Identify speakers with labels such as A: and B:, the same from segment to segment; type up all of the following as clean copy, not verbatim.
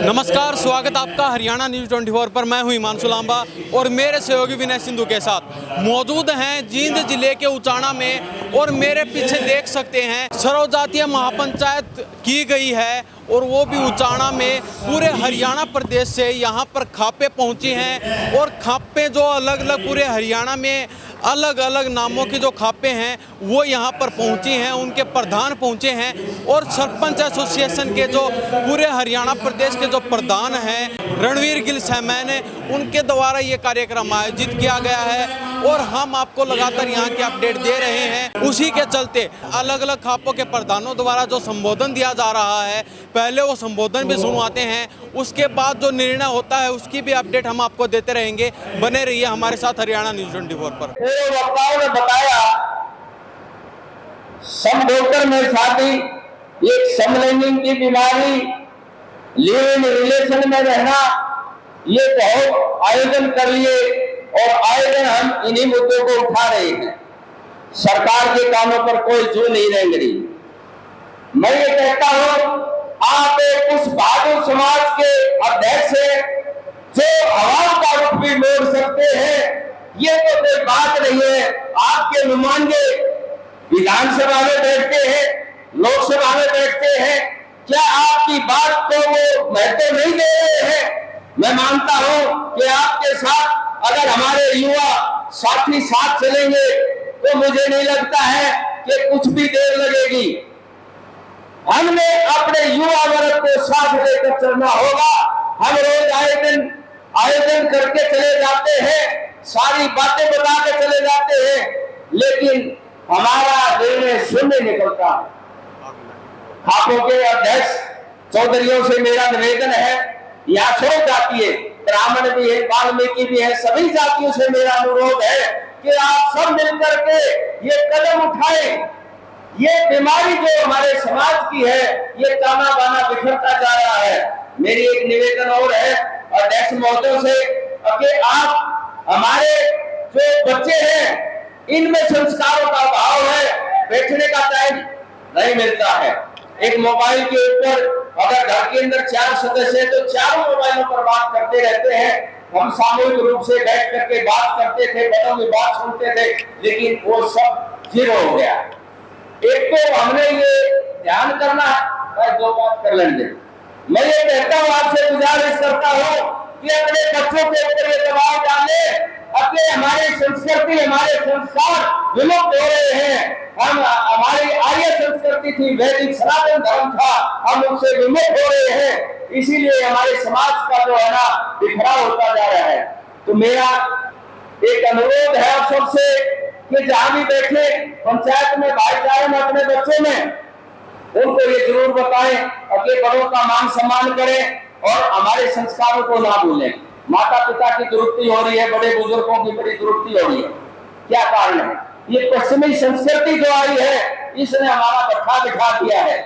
A: नमस्कार, स्वागत आपका हरियाणा न्यूज़ 24 पर। मैं हूं हिमांशु लांबा और मेरे सहयोगी विनय सिंधु के साथ मौजूद हैं जींद जिले के उचाना में। और मेरे पीछे देख सकते हैं सर्वजातीय महापंचायत की गई है और वो भी उचाना में। पूरे हरियाणा प्रदेश से यहाँ पर खापे पहुँची हैं और खापे जो अलग अलग पूरे हरियाणा में अलग अलग नामों की जो खापे हैं वो यहाँ पर पहुँची हैं। उनके प्रधान पहुँचे हैं और सरपंच एसोसिएशन के जो पूरे हरियाणा प्रदेश के जो प्रधान हैं रणवीर गिल सहमैन, उनके द्वारा ये कार्यक्रम आयोजित किया गया है और हम आपको लगातार यहाँ की अपडेट दे रहे हैं। उसी के चलते अलग अलग खापों के प्रधानों द्वारा जो संबोधन दिया जा रहा है, पहले वो संबोधन भी सुनवाते हैं, उसके बाद जो निर्णय होता है उसकी भी अपडेट हम आपको देते रहेंगे। बने रहिए हमारे साथ हरियाणा न्यूज़ 24 पर।
B: वक्ताओं ने बताया समझौकर में शादी एक समलैंगिक की बीमारी, लिव इन रिलेशन में रहना, ये बहुत आयोजन कर लिए और आयोजन हम इन्हीं मुद्दों को उठा रहे हैं। सरकार के कामों पर कोई जू नहीं रेंग रही। मैं ये कहता हूं, आप एक उस बहादुर समाज के अध्यक्ष हैं जो आवाज का रुख भी मोड़ सकते हैं। ये तो कोई बात नहीं है। आपके नुमाइंदे विधानसभा में बैठते हैं, लोकसभा में बैठते हैं, क्या आपकी बात को वो महत्व नहीं दे रहे हैं? मैं मानता हूं कि आपके साथ अगर हमारे युवा साथी साथ चलेंगे तो मुझे नहीं लगता है कि कुछ भी देर लगेगी। हमने अपने युवा वर्ग को साथ लेकर चलना होगा। हम रोज आयोजन करके चले जाते हैं, सारी बातें बता के चले जाते हैं, लेकिन हमारा निर्णय शून्य निकलता है। खापों के अध्यक्ष चौधरियों से मेरा निवेदन है, यहाँ सब जाति है, ब्राह्मण भी है, वाल्मीकि भी है, सभी जातियों से मेरा अनुरोध है कि आप सब मिलकर के ये कदम उठाएं। ये बीमारी जो हमारे समाज की है, ये ताना बाना बिखरता जा रहा है। मेरी एक निवेदन और है अध्यक्ष महोदय से कि आप हमारे जो बच्चे हैं इनमें संस्कारों का अभाव है, बैठने का टाइम नहीं मिलता है। एक मोबाइल के ऊपर अगर घर के अंदर 4 सदस्य हैं तो चारों मोबाइलों पर बात करते रहते हैं। हम सामूहिक रूप से बैठ करके बात करते थे, बड़ों की बात सुनते थे, लेकिन वो सब जीरो हो गया। एक तो हमने ये ध्यान करना है, दो बात कर लेंगे। मैं ये कहता हूँ, आपसे गुजारिश करता हूँ कि अपने बच्चों के ऊपर ये दबाव डाले। अपने हमारी संस्कृति, हमारे संस्कार विलुप्त हो रहे हैं। हमारी आर्य संस्कृति थी, वैदिक सनातन धर्म था, हम उससे विमुख हो रहे हैं। इसीलिए हमारे समाज का जो है ना बिखराव होता जा रहा है। तो मेरा एक अनुरोध है आप सबसे कि जहां भी बैठे पंचायत में भाईचारे में अपने बच्चों में उनको ये जरूर बताएं, अपने बड़ों का मान सम्मान करें और हमारे संस्कारों को ना भूलें। माता पिता की दुरुस्ती हो रही है, बड़े बुजुर्गों की बड़ी दुरुस्ती हो रही है। क्या कारण है? ये पश्चिमी संस्कृति जो आई है इसने हमारा बट्ठा बिठा दिया है।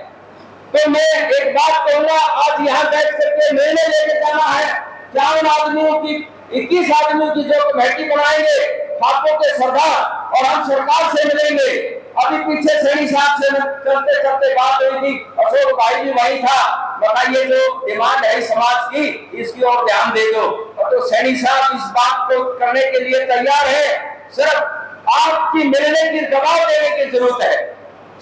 B: तो मैं एक बात कहूंगा, आज यहाँ बैठ करके निर्णय लेके जाना है। 51 आदमियों की 21 आदमियों की जो कमेटी बनाएंगे खापों के सरदार, और हम सरकार से मिलेंगे। अभी पीछे सैनी साहब से चलते चलते बात हुई थी, अशोक भाई भी वही था। बताइए जो डिमांड है समाज की, इसकी ओर ध्यान दे दो। और तो सैनी साहब इस बात को करने के लिए तैयार है, सिर्फ आपकी मिलने की दबाव देने की जरूरत है।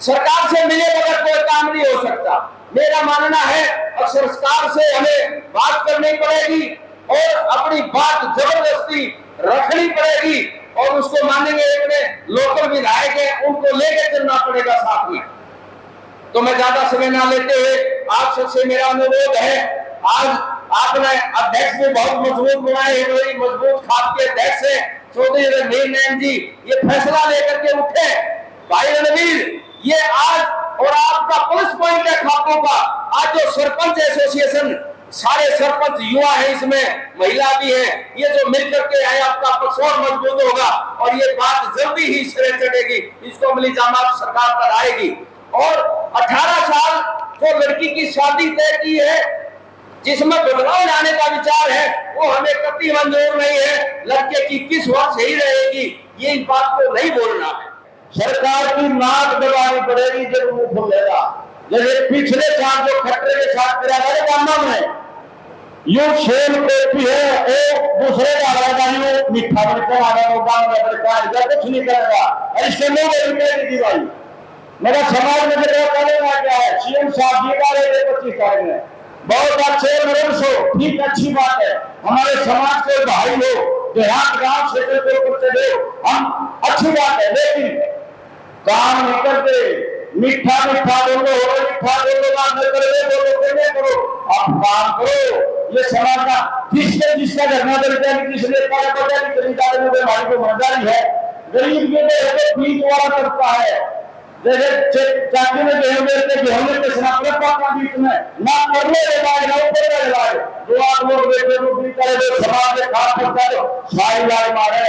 B: सरकार से मिले बगैर कोई काम नहीं हो सकता। मेरा मानना है और सरकार से हमें बात करनी पड़ेगी और अपनी बात जबरदस्ती रखनी पड़ेगी और उसको मानेंगे। अपने लोकल विधायक है, उनको लेके चलना पड़ेगा साथ में। तो मैं ज्यादा समय ना लेते हुए आप सबसे मेरा अनुरोध है, आज आपने अध्यक्ष भी बहुत मजबूत बनाए हैं, बड़ी मजबूत खाप के अध्यक्ष है चौधरी रणवीर नैन जी, ये फैसला लेकर के उठे। भाई रणवीर, ये आज और आपका प्लस पॉइंट है खापों का। आज जो सरपंच एसोसिएशन सारे सरपंच युवा है, इसमें महिला भी है, ये जो मिलकर के आए आपका पक्ष और मजबूत होगा और ये बात जल्दी ही सिरे चढ़ेगी। इसको अमली जामात सरकार पर आएगी। और 18 साल जो लड़की की शादी तय की है, जिसमें बदलाव लाने का विचार है, वो हमें कतई मंजूर नहीं है। लड़के की 21 वर्ष ही रहेगी, ये इस बात को नहीं बोलना है। सरकार की नाक दबानी पड़ेगी जब मुंह खुलेगा। जैसे पिछले साल जो खतरे के साथ कराया गांव में
C: यो सेल कॉफी है वो दूसरे का आएगा, यो मीठा बनकर आएगा, वो गाँव में बनकर आएगा, कुछ नहीं करेगा। ऐसे लोग दीदी भाई मेरा समाज में जो करेगा क्या है, सीएम साहब जी का 25 तारीख में बहुत अच्छे मरम्स हो, ठीक अच्छी बात है। हमारे समाज के भाई हो, देहात गांव क्षेत्र के ऊपर चले, हम अच्छी बात है, लेकिन काम नहीं करते। मीठा मीठा बोलो, मीठा बोलो, बात न करो, आप काम करो। ये समाज का जिसका धरना जिसने हमारी को मर्दारी है, गरीब के बीच वाला करता है, जैसे चाकरी में गेहूं बेचते, गेहूं में बेचना बीच में ना करने इलाज ना ऊपर इलाज, जो आप लोग बेचे रूपी करे, जो समाज में खास करता है सारी इलाज मारे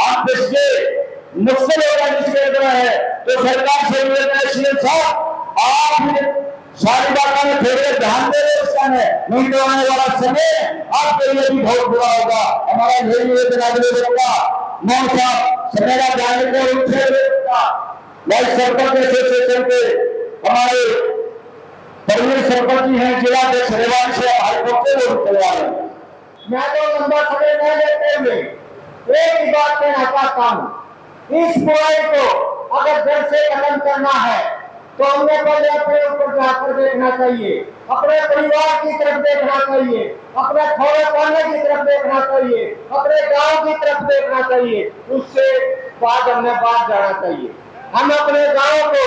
C: आप इसके मुश्किल होगा जिसके तरह है। तो सरकार से सीएम साहब आप सारी बातों में थोड़े ध्यान दे रहे इसका है, नहीं तो आने वाला समय आपके लिए भी बहुत बुरा होगा। हमारा यही निवेदन का मौन साहब समेरा जाने को वाइस सरपंच एसोसिएशन के हमारे परवीन सरपंच जी हैं, जिला अध्यक्ष रेवान से हाईकोर्ट के वो तैयार है।
D: मैं तो लंबा समय नहीं लेते हुए एक ही बात कहना चाहता हूँ, इस बुराई को अगर जड़ से खत्म करना है तो हमें पहले अपने ऊपर जाकर देखना चाहिए, अपने परिवार की तरफ देखना चाहिए, अपने थोड़े पाने की तरफ देखना चाहिए, अपने गांव की तरफ देखना चाहिए, उससे बाद हमें बात जाना चाहिए। हम अपने गांव को,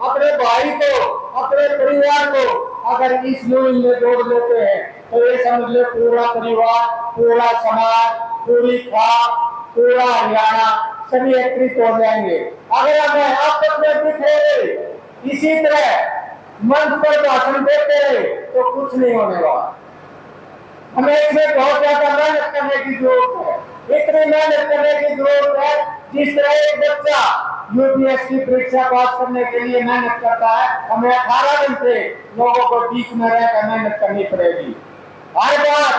D: अपने भाई को, अपने परिवार को अगर इस मुहिम में जोड़ लेते हैं तो ये समझ ले पूरा परिवार, पूरा समाज, पूरी खाप, पूरा हरियाणा सभी एकत्रित हो जाएंगे। अगर हमें आपस में बिखरे इसी तरह मंच पर भाषण देते रहे तो कुछ नहीं होने वाला। हमें इसमें बहुत ज्यादा मेहनत करने की जरूरत है, इतनी मेहनत करने की जरूरत है जिस तरह एक बच्चा यूपीएससी परीक्षा पास करने के लिए मेहनत करता है, हमें 18 घंटे लोगों को बीच में रहकर मेहनत करनी पड़ेगी। हर बार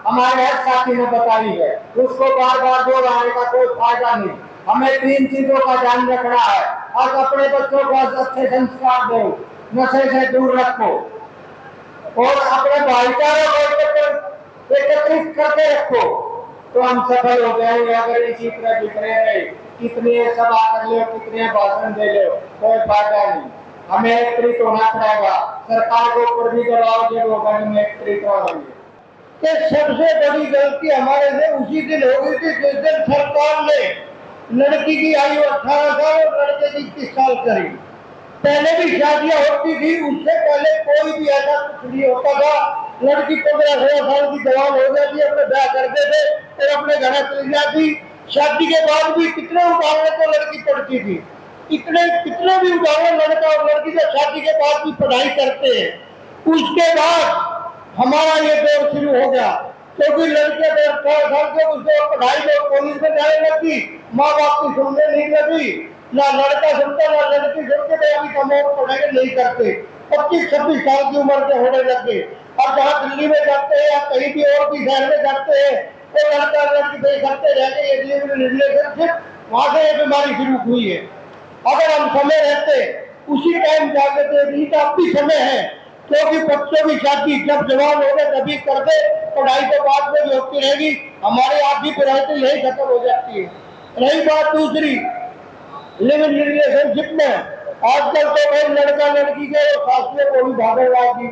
D: हमारे हर साथी ने बताई है, उसको बार बार दोहराने का कोई फायदा नहीं। हमें 3 चीजों का ध्यान रखना है और अपने बच्चों को अच्छे संस्कार दो, नशे से दूर रखो और अपने भाईचारे को एकत्रित करके रखो, तो हम सफल हो जाएंगे। अगर इसी तरह बिखरे रहे, कितने सभा कर लो, कितने भाषण दे लो, कोई फायदा नहीं। हमें एकत्रित होना पड़ेगा, सरकार को ऊपर भी दबाव दे होगा, हमें एकत्रित होंगे। सबसे बड़ी गलती हमारे से उसी दिन हो गई थी जिस दिन सरकार ने लड़की की आयु 18 साल और लड़के की 21 साल करी। पहले भी शादियां होती थी, उससे पहले कोई भी ऐसा कुछ नहीं होता था। लड़की 15-16 साल की जवान हो जाती, अपने ब्याह करते थे और अपने घर चली जाती। शादी के बाद भी कितने उदाहरण तो लड़की पढ़ती थी, कितने भी उदाहरण लड़का और लड़की जो शादी के बाद भी पढ़ाई करते हैं। उसके बाद हमारा ये दौर शुरू हो गया, क्योंकि लड़के 18 साल के उसको पढ़ाई जो कॉलेज में जाने लगी, माँ बाप की सुनने नहीं लगी, ना लड़का सुनता ना लड़की सुनते, तो अभी कम और पढ़ाई नहीं करते। 25-26 साल की उम्र के होने लगे। और जहाँ दिल्ली में जाते हैं या कहीं भी और भी शहर में जाते हैं तो लड़का लड़की करते रहते रिलेशनशिप, वहां से ये बीमारी शुरू हुई है। अगर हम समय रहते उसी टाइम जाते थे, अब भी समय है, क्योंकि बच्चों की शादी जब जवान हो गए तभी कर दे, पढ़ाई तो बाद में भी होती रहेगी। हमारी आधी पढ़ाई तो यही खत्म हो जाती है। रही बात दूसरी, लिव इन रिलेशनशिप में आजकल तो भाई लड़का लड़की के फासले को भी भागने लगी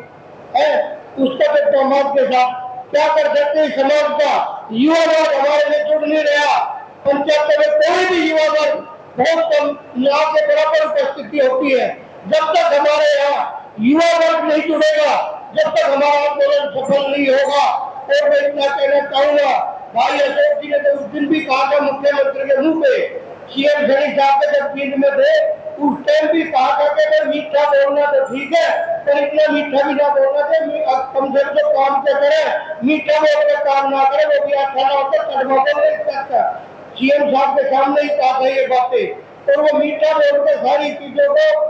D: है, उसका तो समाज के साथ क्या कर सकते हैं। समाज का युवा वर्ग हमारे लिए जुड़ नहीं रहा। पंचायत में कोई भी युवा वर्ग बहुत कम यहाँ के बराबर उपस्थिति होती है। जब तक हमारे यहाँ युवा वर्ग नहीं जुड़ेगा, जब तक हमारा आंदोलन सफल नहीं होगा। और मैं इतना कहना चाहूंगा, भाई अशोक जी ने तो उस दिन भी कहा था मुख्यमंत्री के मुंह पे, सीएम शरीफ साहब के जब पीठ में थे उस टाइम भी कहा था कि मीठा बोलना तो ठीक है, पर इतना मीठा भी ना बोलना चाहिए, कम से कम काम क्या करे, मीठा बोलकर काम ना करे, वो भी अच्छा ना होता, कदमों को नहीं सकता। सीएम साहब के सामने ही कहा था ये बातें, और वो मीठा बोलकर सारी चीजों को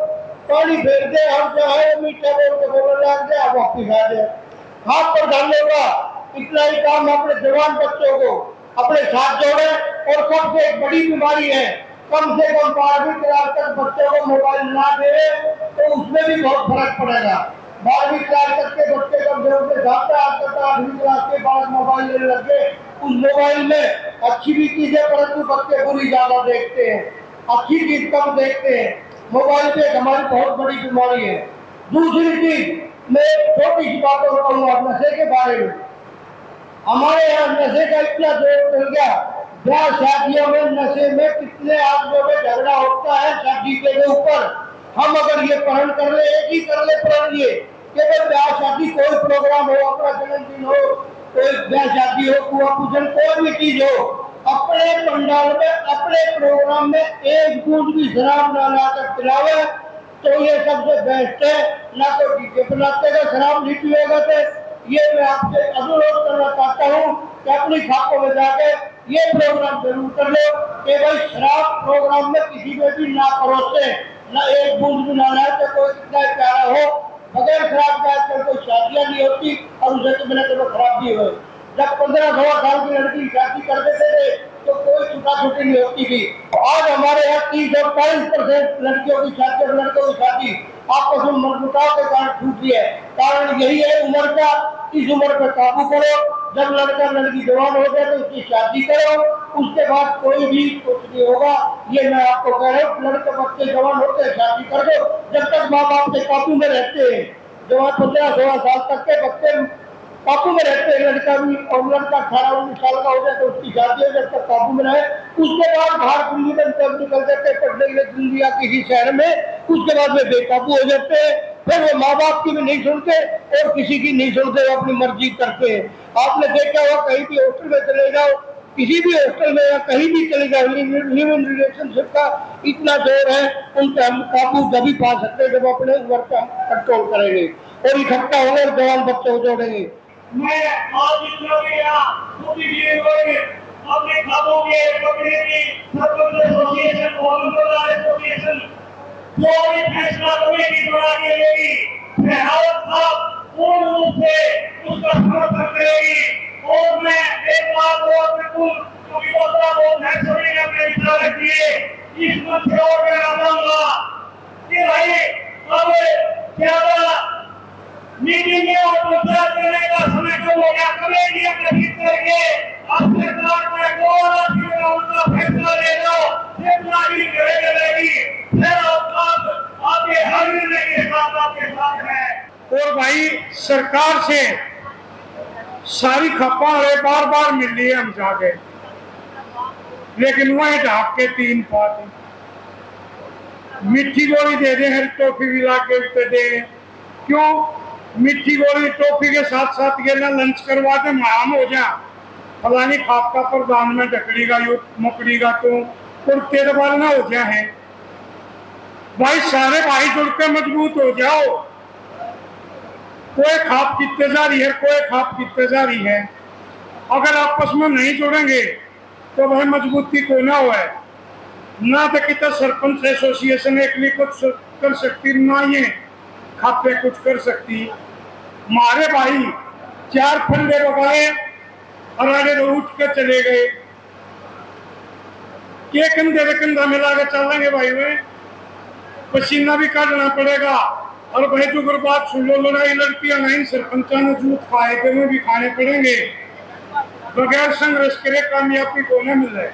D: पानी फेर दे, हम चाहे मीठा बोलकर बोलने लग जाए, वापिस आ जाए। हाथ पर डाल लेगा, इतना ही काम अपने जवान बच्चों को अपने साथ जोड़े। और सबसे एक बड़ी बीमारी है, कम से कम 12वीं क्लास तक बच्चों को मोबाइल ना दे तो उसमें भी बहुत फर्क पड़ेगा। 12वीं क्लास तक के बच्चे कम से कम जाता आता 8वीं क्लास के बाद मोबाइल लेने लग गए। उस मोबाइल में अच्छी भी चीजें परंतु बच्चे बुरी ज्यादा देखते हैं, अच्छी चीज कम देखते हैं। मोबाइल पे हमारी बहुत बड़ी बीमारी है। दूसरी चीज मैं छोटी सी बात और कहूँगा नशे के बारे में। हमारे यहाँ नशे का इतना जोर चल गया, ब्याह शादियों में नशे में कितने आदमियों में झगड़ा होता है शादी के ऊपर। हम अगर ये पढ़न कर ले, एक ही कर ले पढ़न ये कि भाई ब्याह शादी कोई प्रोग्राम हो, अपना जन्मदिन हो, कोई ब्याह शादी हो, कुआ पूजन कोई भी चीज हो, अपने पंडाल में अपने प्रोग्राम में एक बूंद भी शराब ना लाकर पिलावे तो ये सबसे बेस्ट है। ना तो डीजे बनाते का शराब नहीं पिएगा तो ये मैं आपसे अनुरोध करना चाहता हूँ कि अपनी खापों में जाके ये प्रोग्राम जरूर कर लो कि भाई शराब प्रोग्राम में किसी में भी ना परोसे, ना एक बूंद भी ना लाए। तो कोई कितना प्यारा हो, बगैर शराब के आजकल कोई शादियां नहीं होती और उसे तो बिना तो खराब भी हो। जब 15-16 साल की लड़की शादी कर देते थे तो कोई छुटा छुटी नहीं होती थी। आज हमारे यहाँ 30-40% लड़कियों की शादी और लड़कों की शादी आपस में मनमुटाव के कारण छूटी है। कारण यही है उम्र का, इस उम्र पर काबू करो। जब लड़का लड़की जवान हो जाए तो उसकी शादी करो, उसके बाद कोई भी कुछ नहीं होगा। ये मैं आपको कह रहा हूँ, लड़के बच्चे जवान होते हैं शादी कर दो जब तक माँ बाप के काबू में रहते हैं। जवान 15-16 साल तक के बच्चे काबू में रहते हैं, लड़का भी, और लड़का 18-19 साल का हो जाए तो उसकी शादी हो, जब तक काबू में रहे। उसके बाद बाहर दिल्ली में जब निकल जाते हैं पढ़ने के लिए दिल्ली या किसी शहर में, उसके बाद वे बेकाबू हो जाते हैं। फिर वो माँ बाप की भी नहीं सुनते और किसी की नहीं सुनते, वो अपनी मर्जी करते हैं। आपने देखा होगा कहीं भी हॉस्टल में चले जाओ, किसी भी हॉस्टल में या कहीं भी चले जाओ, लिव इन रिलेशनशिप का इतना जोर है, उन पर हम काबू जब पा सकते हैं जब अपने उम्र का कंट्रोल करेंगे और इकट्ठा होंगे और जवान बच्चे को जोड़ेंगे।
C: मैं आज जितना भी यहाँ अपने खातों के पकड़े की सरपंच एसोसिएशन और एसोसिएशन जो भी फैसला कमेटी बना के लेगी, फैहावत साहब पूर्ण रूप से उसका समर्थन करेगी। और मैं एक बात और बिल्कुल क्योंकि बहुत नेचुरली ने अपने विचार रखिए, इस मंच से और मैं बताऊंगा कि भाई अब ज्यादा मीटिंग और प्रचार करने का समय कम हो गया। कमेटियां गठित करके अब सरकार में उनका फैसला ले लो, फैसला भी करेगी, फिर आपके हर निर्णय के साथ आपके साथ है। और भाई सरकार से सारी खप्पा बार बार मिल रही है हम जाके, लेकिन वही ढाक के 3 पाते मीठी गोली दे दे, हर टॉफी भी ला के दे। क्यों मीठी गोली टॉफी के साथ साथ ये ना लंच करवा के महाम हो जा, फलानी खाप का प्रधान में ढकड़ीगा यू मुकड़ीगा तो कुर्ते दबाल ना हो जाए। भाई सारे भाई जुड़ के मजबूत हो जाओ। कोई खाप कितने जा रही है, कोई खाप कितने जा रही है। अगर आपस में नहीं जुड़ेंगे तो भाई मजबूती को ना हो, ना तो कितना सरपंच एसोसिएशन एक लिए कुछ कर सकती, ना ये खापे कुछ कर सकती। मारे भाई 4 फंडे बगाए और आगे उठ के चले गए, के कंधे कंधा मिला के चलेंगे भाई, वे पसीना भी काटना पड़ेगा। और भाई जो बात सुन लो, लड़ाई लड़कियां नहीं, सरपंचा ने जूत खाए थे वो भी खाने पड़ेंगे। बगैर संघर्ष करे कामयाबी को न मिले।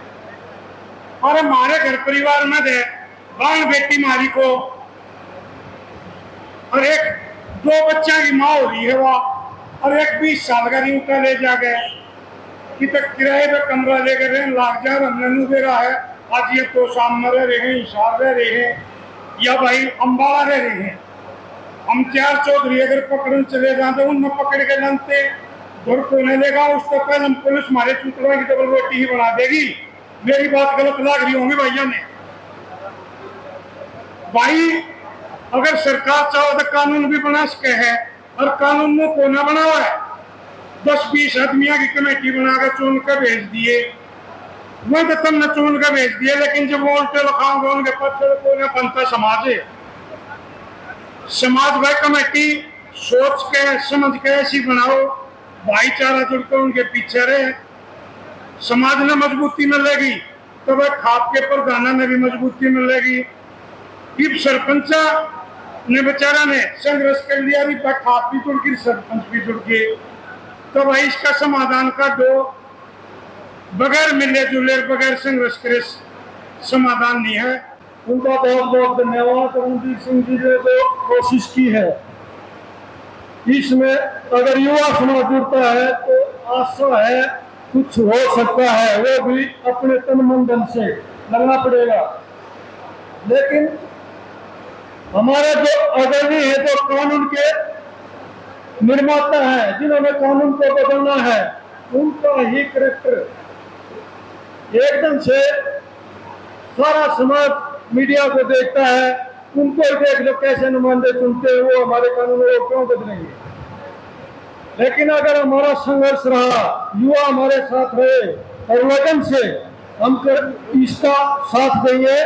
C: और हमारे घर परिवार में दे बाल बेटी मारी को और एक 2 बच्चा की माँ हो रही है वह, और एक 20 साल का रिंका ले जा गए कि तक किराए पे कमरा लेकर रहे लाग जा हमने दे रहा है। आज ये तो सामने रह रहे हैं, हिसाब रह रहे हैं या भाई अम्बाला रह रहे हैं। हम 4 चौधरी अगर पकड़ने चले जाते तो उनमें पकड़ के लानते घर को नहीं लेगा, उसको पहले हम पुलिस मारे चूतवा की डबल रोटी ही बना देगी। मेरी बात गलत लग रही होंगी भैया ने। भाई अगर सरकार चाहो तो कानून भी बना सके है, और कानून में को ना बना हुआ है। 10-20 आदमियों की कमेटी बनाकर चुन कर भेज दिए, वही तो तुमने चुन कर भेज दिए, लेकिन जब वो उल्टे लखाओगे उनके पत्थर को ना बनता समाज है। समाज भाई कमेटी सोच के समझ के ऐसी बनाओ, भाईचारा जुड़कर उनके पीछे रहे, समाज में मजबूती मिलेगी तो वह खाप के प्रधाना में भी मजबूती मिलेगी। इब सरपंचा
E: ने बेचारा ने संघर्ष कर लिया, भी खाप भी जुड़ गई, सरपंच भी जुड़ गए। तो भाई इसका समाधान का दो, बगैर मिले जुले बगैर संघर्ष करे समाधान नहीं है।
C: उनका बहुत बहुत धन्यवाद। रणदीप सिंह जी ने जो कोशिश की है, इसमें अगर युवा समाज जुड़ता है तो आशा है कुछ हो सकता है, वो भी अपने तन मन धन से लगना पड़ेगा। लेकिन हमारे जो अग्रणी है, जो कानून के निर्माता है, जिन्होंने कानून को बदलना है, उनका ही करैक्टर एकदम से सारा समाज मीडिया को देखता है, उनको ही देख लो कैसे नुमाइंदे चुनते हैं, वो हमारे कानून को क्यों बदलेंगे। लेकिन अगर हमारा संघर्ष रहा, युवा हमारे साथ रहे और लगन से हम इसका साथ देंगे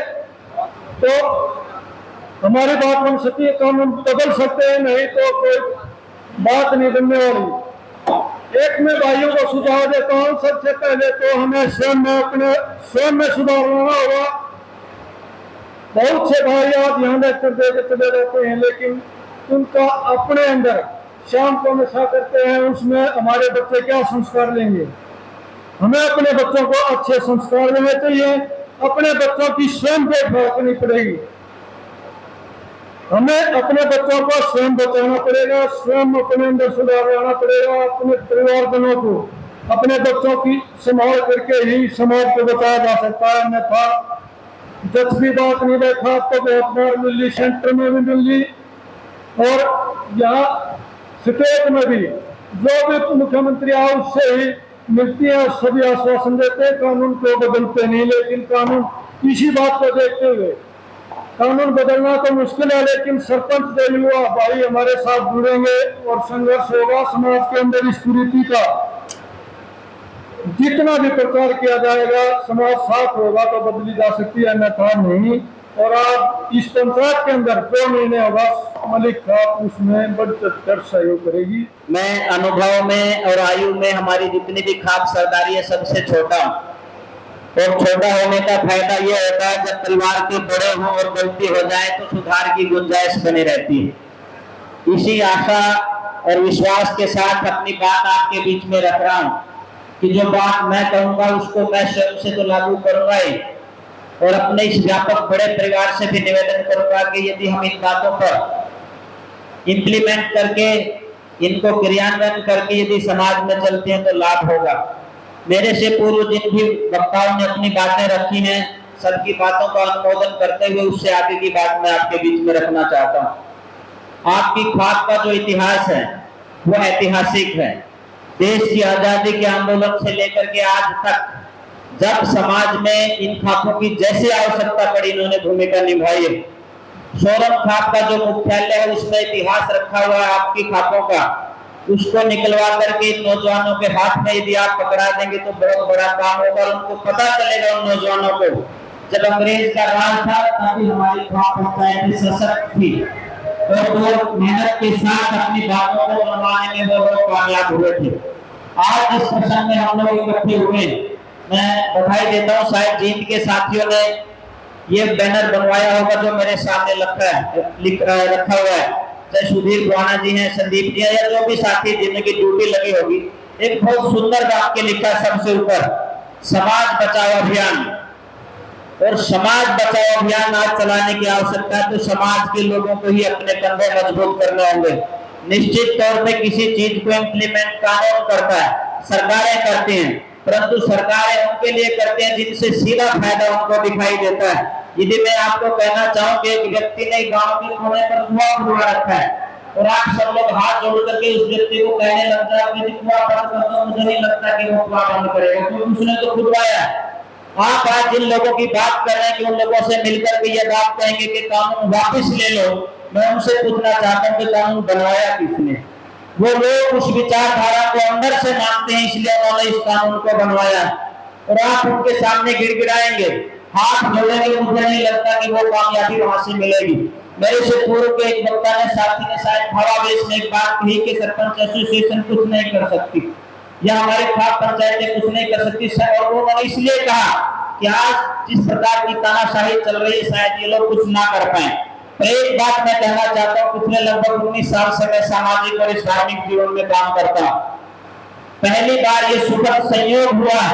C: तो हमारी बात बन सकती है, कानून बदल सकते हैं, नहीं तो कोई बात नहीं बनने वाली। एक में भाइयों को सुझाव देता हूँ, सबसे पहले तो हमें स्वयं में सुधार लाना होगा। बहुत से भाई आज यहाँ लेक्चर देकर चले रहते हैं, लेकिन उनका अपने अंदर शाम को नशा करते हैं, उसमें हमारे बच्चे क्या संस्कार लेंगे। हमें अपने बच्चों को अच्छे संस्कार देने चाहिए, अपने बच्चों की स्वयं देखभाल करनी पड़ेगी। हमें अपने बच्चों को स्वयं बचाना पड़ेगा, स्वयं अपने अंदर सुधार लाना पड़ेगा, अपने परिवारजनों को अपने बच्चों की संभाल करके ही समाज को बचाया जा सकता है। अन्यथा 10वीं बात नहीं देखा तो बहुत बार मिली, सेंटर में भी मिली और यहाँ स्टेट में भी जो भी मुख्यमंत्री आए उससे ही मिलती है, सभी आश्वासन देते हैं, कानून को बदलते नहीं। लेकिन कानून इसी बात को देखते हुए कानून बदलना तो मुश्किल है, लेकिन सरपंच जो युवा भाई हमारे साथ जुड़ेंगे और संघर्ष होगा समाज के अंदर, इस कुरीति का जितना भी प्रचार किया जाएगा, समाज साथ होगा तो बदली जा सकती है, अन्यथा नहीं। और आज इस पंचायत के अंदर जो निर्णय होगा, मलिक खाप उसमें बढ़ सहयोग करेगी।
F: मैं अनुभव में और आयु में हमारी जितनी भी खाप सरदारी है सबसे छोटा हूँ, और छोटा होने का फायदा ये होता है जब परिवार के बड़े हों और गलती हो जाए तो सुधार की गुंजाइश बनी रहती है। इसी आशा और विश्वास के साथ अपनी बात आपके बीच में रख रहा हूँ कि जो बात मैं कहूँगा उसको मैं स्वयं से तो लागू करूंगा ही, और अपने इस व्यापक बड़े परिवार से भी निवेदन करूंगा कि यदि हम इन बातों पर इम्प्लीमेंट करके, इनको क्रियान्वयन करके यदि समाज में चलते हैं तो लाभ होगा। मेरे से पूर्व जिन भी वक्ताओं ने अपनी बातें रखी हैं, सबकी बातों का अनुमोदन करते हुए उससे आगे की बात मैं आपके बीच में रखना चाहता हूँ। आपकी खाप का जो इतिहास है वो ऐतिहासिक है। देश की आजादी के आंदोलन से लेकर के आज तक जब समाज में इन खापों की जैसे आवश्यकता पड़ी, इन्होंने भूमिका निभाई है। सोरम खाप का जो मुख्यालय है उसमें इतिहास रखा हुआ है आपकी खापों का, उसको निकलवा करके इन नौजवानों के हाथ में यदि आप पकड़ा देंगे तो बहुत बड़ा काम होगा। उनको पता चलेगा उन नौजवानों को जब अंग्रेज का राज था तभी हमारी खाप पंचायत सशक्त थी, और वो मेहनत के साथ अपनी बातों को मनवाने में वो लोग कामयाब हुए थे। आज इस प्रसंग में हम लोग इकट्ठे हुए, मैं बधाई देता हूँ। शायद जींद के साथियों ने ये बैनर बनवाया होगा जो मेरे सामने रखा हुआ है, चाहे सुधीर गुआना जी हैं, संदीप जी हैं, या जो भी साथी जिनकी ड्यूटी लगी होगी। एक बहुत सुंदर वाक्य लिखा सबसे ऊपर, समाज बचाओ अभियान। और समाज बचाओ अभियान आज चलाने की आवश्यकता है तो समाज के लोगों को ही अपने कंधे मजबूत करने होंगे। निश्चित तौर पे किसी चीज को इम्प्लीमेंट कानून करता है, सरकारें करती हैं, परंतु सरकारें उनके लिए करते हैं जिनसे सीधा फायदा उनको दिखाई देता है। यदि मैं आपको कहना चाहूँ कि एक व्यक्ति ने गांव के कोने पर कुआं खुदवा रखा है और आप सब लोग हाथ जोड़ करके उस व्यक्ति को कहने लग जाओ कि कुआं बंद कर दो, मुझे नहीं लगता कि वो कुआं बंद करेगा, क्योंकि उसने तो खुदवाया। आप आज जिन लोगों की बात कर रहे हैं कि उन लोगों से मिलकर के ये बात कहेंगे कि कानून वापस ले लो, मैं उनसे पूछना चाहता हूँ कि कानून बनवाया किसने? वो लोग उस विचारधारा को अंदर से मानते हैं, इसलिए उन्होंने इस कानून को बनवाया। और आप उनके सामने गिड़गिड़ाएंगे, हाथ जोड़ेंगे, मुझे नहीं लगता कि वो कामयाबी वहां से मिलेगी। मेरे से पूर्व के एक वक्ता ने, साथी ने शायद भावावेश में एक बात कही कि सरपंच एसोसिएशन कुछ नहीं कर सकती या हमारे खाप पंचायतें कुछ नहीं कर सकती, और उन्होंने इसलिए कहा कि आज जिस प्रकार की तानाशाही चल रही है शायद ये लोग कुछ ना कर पाए। तो एक बात मैं कहना चाहता हूँ, पिछले लगभग 19 साल से मैं सामाजिक और इस्लामिक जीवन में काम करता हूँ। पहली बार ये सुखद संयोग हुआ,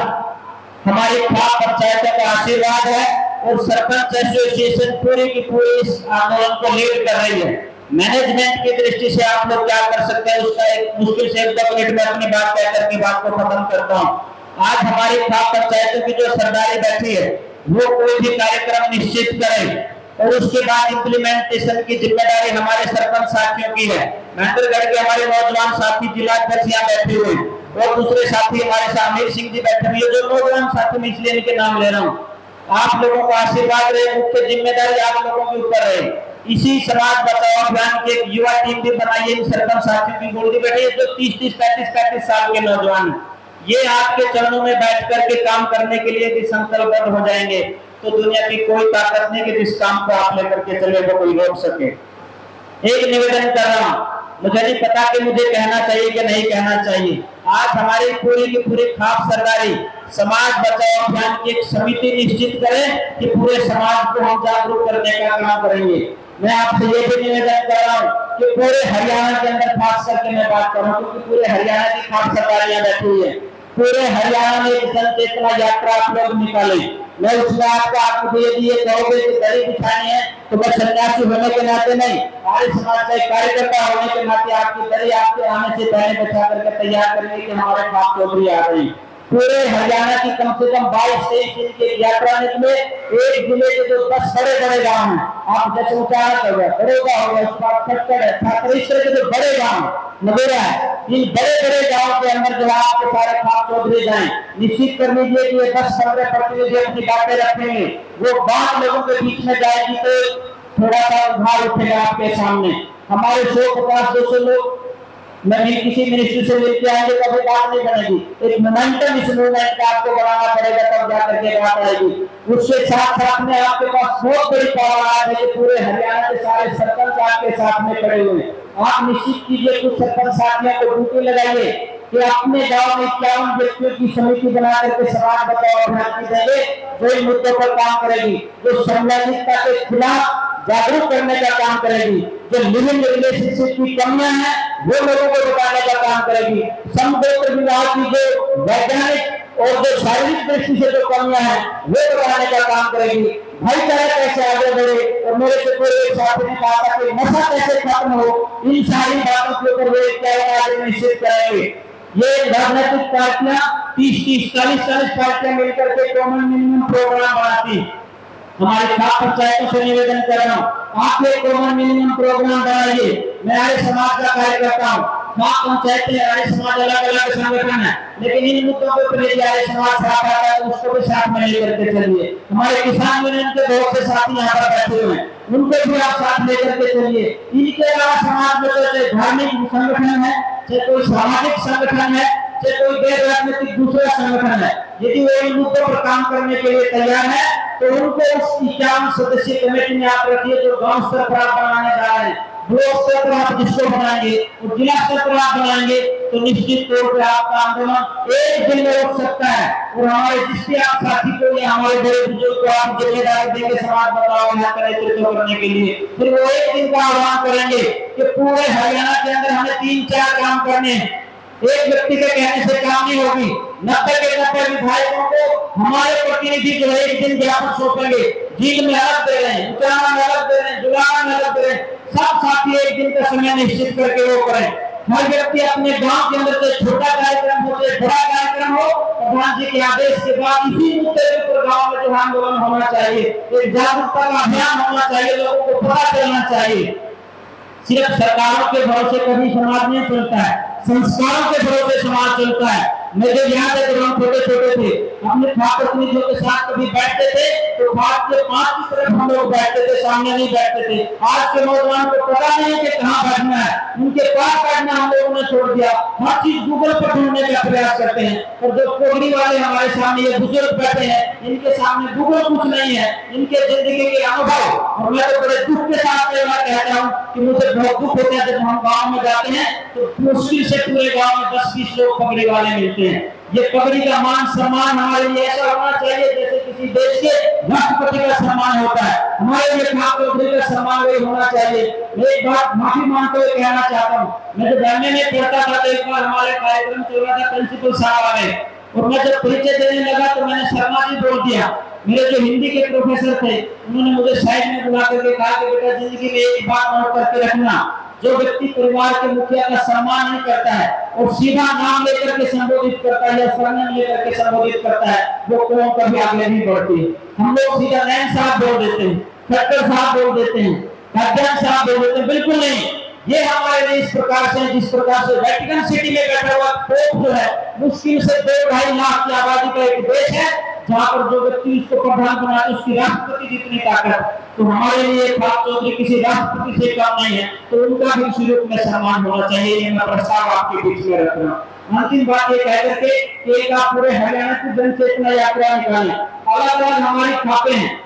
F: हमारी खाप पंचायतों का आशीर्वाद है और सरपंच एसोसिएशन पूरी की पूरी इस आंदोलन को लीड कर रही है। मैनेजमेंट की दृष्टि से आप लोग क्या कर सकते हैं, उसका एक मुश्किल से 1-2 मिनट में अपनी बात कह करके बात को खत्म करता हूँ। आज हमारी खाप पंचायतों की जो सरदारी बैठी है, वो कोई भी कार्यक्रम निश्चित करे और उसके बाद इम्प्लीमेंटेशन की जिम्मेदारी हमारे सरपंच साथियों की है। महेंद्रगढ़ के हमारे नौजवान साथी जिलाध्यक्ष यहाँ बैठे हुए और दूसरे साथी हमारे साथ अमीर सिंह जी बैठे हुए, जो नौजवान साथी मैं इसलिए इनके नाम ले रहा हूँ। आप लोगों का आशीर्वाद रहे, मुख्य जिम्मेदारी आप लोगों के ऊपर रहे। इसी समाज बचाओ अभियान की एक युवा टीम भी बनाई है, सरपंच साथियों की गोल्डी बैठी है, जो 30-30, 35-35 साल के नौजवान हैं। ये आपके चरणों में बैठ करके काम करने के लिए भी संकल्पबद्ध हो जाएंगे, तो दुनिया की कोई ताकत नहीं कि जिस काम को आप लेकर के चले वो कोई रोक सके। एक निवेदन कर रहा हूँ, मुझे नहीं पता कि मुझे कहना चाहिए कि नहीं कहना चाहिए। आज हमारी पूरी की पूरी खाप सरदारी समाज बचाओ अभियान की एक समिति निश्चित करें कि पूरे समाज को हम जागरूक करने का काम करेंगे। मैं आपसे ये भी निवेदन कर रहा हूँ कि पूरे हरियाणा के अंदर खास करके मैं बात कर रहा हूँ, क्योंकि पूरे हरियाणा की खाप सरदारियां बैठी हुई है। पूरे हरियाणा में एक जन चेतना यात्रा आप लोग निकाले। मैं उस बात को आपको ये कहोगे कि दरी बिछानी है, तो मैं सन्यासी होने के नाते नहीं, आर्य समाज का कार्यकर्ता होने के नाते आपकी दरी आपके आने से पहले बिछा करके तैयार करने की हमारे खाप चौधरी आ रही। पूरे हरियाणा की कम से कम 22-23 दिन की यात्रा निकले। एक जिले के जो 10 बड़े गांव हैं, आप जैसे उचारा हो गया, बड़ोदा हो गया, उसके बाद खट्टर है, छात्र, इस तरह के जो बड़े गांव नगोरा है, इन बड़े गांव के अंदर जो आपके सारे खाप चौधरी जाएं, निश्चित कर लीजिए कि ये 10-15 प्रतिनिधि अपनी बातें रखेंगे, वो बात लोगों के बीच में जाएगी तो थोड़ा सा उभार उठेगा आपके सामने। हमारे 150-200 लोग नहीं किसी मिनिस्ट्री से मिलकर आएंगे कभी बात नहीं बनेगी। एक मोमेंटम इस मूवमेंट का आपको बनाना पड़ेगा, तब जाकर के बात आएगी। उसके साथ साथ में आपके पास बहुत बड़ी पावर आ है कि पूरे हरियाणा के सारे सरपंच आपके साथ में खड़े हुए हैं। आप निश्चित कीजिए कुछ सरपंच साथियों को ड्यूटी लगाइए कि अपने गांव में 51 व्यक्तियों की समिति बना करके समाज बचाओ अभियान की देंगे, जो इन मुद्दों पर काम करेगी, जो समलैंगिकता के खिलाफ जागरूक करने का काम करेगी, जो लिविंग रिलेशनशिप की कमियां हैं वो लोगों को बताने का काम करेगी, समगोत्र विवाह की जो वैज्ञानिक और जो शारीरिक दृष्टि से जो कमियां हैं वो बताने का काम करेगी, भाईचारा कैसे आगे बढ़े, और मेरे से कोई एक साथी ने कहा था कि नशा कैसे खत्म हो, इन सारी बातों के ऊपर वो एक निश्चित करेंगे। ये राजनीतिक पार्टियां 30-30, 40-40 पार्टियां मिलकर के कॉमन मिनिमम प्रोग्राम बनाती। हमारी खाप पंचायतों से निवेदन कर रहा हूँ, आप एक कॉमन मिनिमम प्रोग्राम बनाइए। मैं आर्य समाज का कार्य करता हूँ, खाप पंचायतें आर्य समाज अलग-अलग संगठन है, लेकिन इन मुद्दों के ऊपर यदि आर्य समाज साथ आता है तो उसको भी साथ में लेकर के चलिए। हमारे किसान यूनियन के बहुत से साथी यहाँ पर बैठे हुए हैं, उनको भी आप साथ लेकर के चलिए। इनके अलावा समाज में जो धार्मिक संगठन है, चाहे कोई सामाजिक संगठन है, चाहे कोई गैर राजनीतिक दूसरा संगठन है, यदि वो इन मुद्दों पर काम करने के लिए तैयार है तो उनको उस 51 सदस्यीय कमेटी में आप रखिए, जो गांव स्तर पर आप बनाने जा रहे हैं। ब्लॉक स्तर पर आप जिसको बनाएंगे और जिला स्तर पर आप बनाएंगे तो निश्चित तौर पर आपका आंदोलन एक दिन में रोक सकता है। और हमारे जिसके आप साथी को या हमारे बड़े बुजुर्ग को आप जिम्मेदारी देंगे समाज बचाओ नेतृत्व करने के लिए, फिर वो एक दिन का आह्वान करेंगे कि पूरे हरियाणा के अंदर हमें 3-4 काम करने हैं। एक व्यक्ति के कहने से काम नहीं होगी। 90 के 90 विधायकों को हमारे प्रतिनिधि जो है एक दिन ज्ञापन सौंपेंगे, जील में अलग दे रहे हैं, उचाना में अलग दे रहे हैं, जुलाना में अलग दे रहे हैं, सब साथी एक दिन का समय निश्चित करके वो करें। हर व्यक्ति अपने गांव के अंदर से छोटा कार्यक्रम हो चाहे बड़ा कार्यक्रम हो, प्रधान जी के आदेश के बाद इसी मुद्दे के ऊपर गांव में जो आंदोलन होना चाहिए, एक जागरूकता का अभियान होना चाहिए, लोगों को पता चलना चाहिए। सिर्फ सरकारों के भरोसे कभी समाज नहीं चलता है, संस्कारों के भरोसे समाज चलता है। मैं जब यहाँ पे जब हम छोटे थे अपने खाप प्रतिनिधियों के साथ कभी बैठते थे तो खाप के 5 की तरफ हम लोग बैठते थे, सामने नहीं बैठते थे। आज के नौजवान को पता नहीं कि कहाँ बैठना है, उनके पास बैठना हम लोगों ने छोड़ दिया। हर चीज गूगल पर ढूंढने का प्रयास करते हैं, और जो कोगरी वाले हमारे सामने ये बुजुर्ग बैठे हैं, इनके सामने गूगल कुछ नहीं है, इनके जिंदगी के अनुभव। और मैं तो बड़े दुख के साथ कहता हूँ कि मुझे बहुत दुख होता है जब हम गाँव में जाते हैं तो मुश्किल से पूरे गाँव में 10-20 लोग कोगरी वाले मिलते हैं। होते हैं। ये पगड़ी का मान सम्मान हमारे लिए ऐसा होना चाहिए जैसे किसी देश के राष्ट्रपति का सम्मान होता है, हमारे लिए खाप चौधरी का सम्मान वही होना चाहिए। मैं एक बात माफी मांगते हुए कहना चाहता हूँ, मैं जब एमए में पढ़ता था तो एक बार हमारे कार्यक्रम चल रहा था, प्रिंसिपल साहब आ गए और मैं जब परिचय देने लगा तो मैंने शर्मा जी बोल दिया। मेरे जो हिंदी के प्रोफेसर थे उन्होंने मुझे साइड में बुला करके कहा कि बेटा जिंदगी में एक बात नोट करके रखना, जो व्यक्ति परिवार के मुखिया का सम्मान नहीं करता है और सीधा नाम लेकर के संबोधित करता है या सरनेम लेकर के संबोधित करता है, वो कौन कभी आगे नहीं बढ़ती। हम लोग सीधा नैन साहब बोल देते हैं, खट्टर साहब बोल देते हैं, खाद्यान साहब बोल देते हैं, बिल्कुल नहीं। ये हमारे लिए इस प्रकार से, जिस प्रकार से वेटिकन सिटी में बैठा हुआ पोप जो है मुश्किल से 2-2.5 लाख की आबादी का एक देश है, जहाँ पर जो व्यक्ति इसको प्रधान बनाते उसकी राष्ट्रपति जितनी ताकत, तो हमारे लिए खाप चौधरी किसी राष्ट्रपति से कम नहीं है, तो उनका भी इसी रूप में सम्मान होना चाहिए। ये मैं प्रस्ताव आपके बीच में रख रहा हूँ। अंतिम बात ये कह करके एक आप पूरे हरियाणा की जन चेतना यात्रा निकालें। अलग अलग हमारी खापें हैं।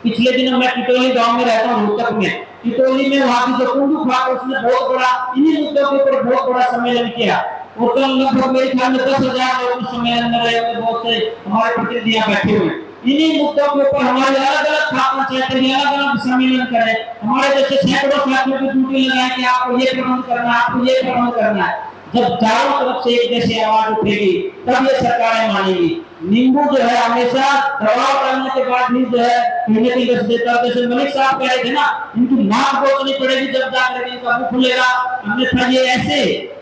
F: पिछले दिनों मैं टिटोली गांव में रहता हूँ, रोहतक में। टिटोली में वहाँ की जो कुंडू खाप है उसने बहुत बड़ा इन्हीं मुद्दों के ऊपर बहुत बड़ा सम्मेलन किया और कल लगभग मेरे ख्याल में 10,000 लोग उस सम्मेलन में रहे हुए, बहुत से हमारे प्रतिनिधियां बैठे हुए। इन्हीं मुद्दों के ऊपर हमारे अलग अलग खाप पंचायतें अलग अलग सम्मेलन करें। हमारे जैसे सैकड़ों साथियों की ड्यूटी लगाए कि आपको ये प्रबंध करना है, आपको ये प्रबंध करना है। जब चारों तरफ से एक जैसी आवाज उठेगी तब ये सरकारें मानेगी। नींबू जो है हमेशा दबाव डालने के बाद भी जो है पीने की रस देता है। जैसे मलिक साहब कह रहे थे ना, इनकी नाक बोतनी पड़ेगी जब जाकर इनका मुंह खुलेगा, अन्यथा ये ऐसे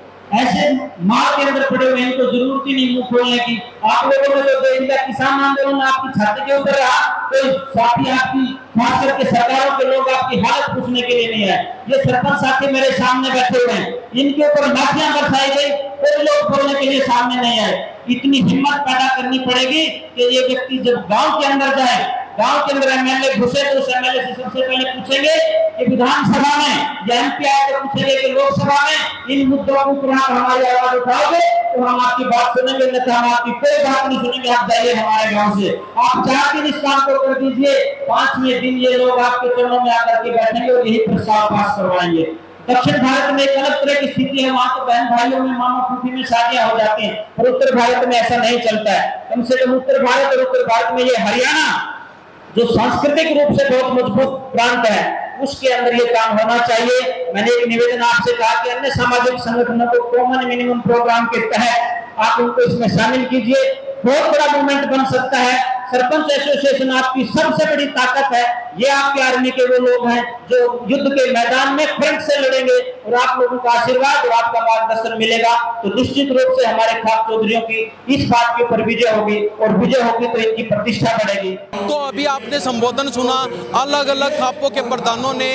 F: मार के अंदर पड़े हुए, इनको जरूरत ही नहीं मुंह खोलने की। आप लोगों ने जो देखा किसान आंदोलन आपकी छाती के ऊपर रहा, कोई साथी आपकी खास करके सरकारों के लोग आपकी हालत पूछने के लिए नहीं आए। ये सरपंच साथी मेरे सामने बैठे हुए हैं, इनके ऊपर लाठियां बरसाई गई, कोई लोग बोलने के लिए सामने नहीं आए। इतनी हिम्मत पैदा करनी पड़ेगी कि ये व्यक्ति जब गांव के अंदर जाए, गांव के अंदर एमएलए घुसे तो उस एमएलए से सबसे पहले पूछेंगे कि विधानसभा में या एमपी आए तो पूछेंगे कि लोकसभा में इन मुद्दों के ऊपर हमारी आवाज उठाओगे तो हम आपकी बात सुनेंगे, नहीं तो हम आपकी कोई बात नहीं सुनेंगे। आप जाइए हमारे गांव से, आप 4 दिन इस काम को कर दीजिए, 5वें दिन ये लोग आपके चरणों में आकर के बैठेंगे और यही प्रस्ताव पास करवाएंगे। दक्षिण भारत में एक अलग तरह की स्थिति है, वहां तो बहन भाइयों में मामा फूफी में शादियां हो जाती हैं, पर उत्तर भारत में ऐसा नहीं चलता है। कम से कम उत्तर भारत और उत्तर भारत में ये हरियाणा जो सांस्कृतिक रूप से बहुत मजबूत प्रांत है, उसके अंदर ये काम होना चाहिए। मैंने एक निवेदन आपसे कहा कि अन्य सामाजिक संगठनों को कॉमन मिनिमम प्रोग्राम के तहत आप उनको इसमें शामिल कीजिए, बहुत बड़ा मूवमेंट बन सकता है। सरपंच एसोसिएशन आपकी सबसे बड़ी ताकत है। ये आपके आर्मी के वो लोग हैं जो युद्ध के मैदान में फ्रंट से लड़ेंगे और आप लोगों का आशीर्वाद और आपका मार्गदर्शन मिलेगा तो निश्चित रूप से हमारे खाप चौधरियों की इस बात के ऊपर विजय होगी और विजय होगी तो इनकी प्रतिष्ठा बढ़ेगी।
A: तो अभी आपने संबोधन सुना, अलग अलग खापों के प्रधानों ने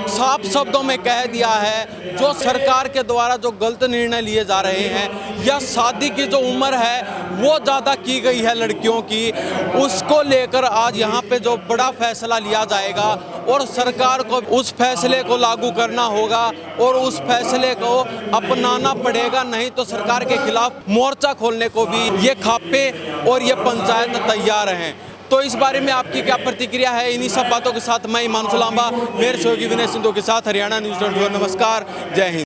A: साफ शब्दों में कह दिया है जो सरकार के द्वारा जो गलत निर्णय लिए जा रहे हैं या शादी की जो उम्र है वो ज़्यादा की गई है लड़कियों की, उसको लेकर आज यहाँ पे जो बड़ा फैसला लिया जाएगा और सरकार को उस फैसले को लागू करना होगा और उस फैसले को अपनाना पड़ेगा, नहीं तो सरकार के खिलाफ मोर्चा खोलने को भी ये खापे और ये पंचायत तैयार हैं। तो इस बारे में आपकी क्या प्रतिक्रिया है? इन्हीं सब बातों के साथ मैं हिमांशु लांबा मेरे सहयोगी विनय सिंधु के साथ हरियाणा न्यूज़ 24। नमस्कार, जय हिंद।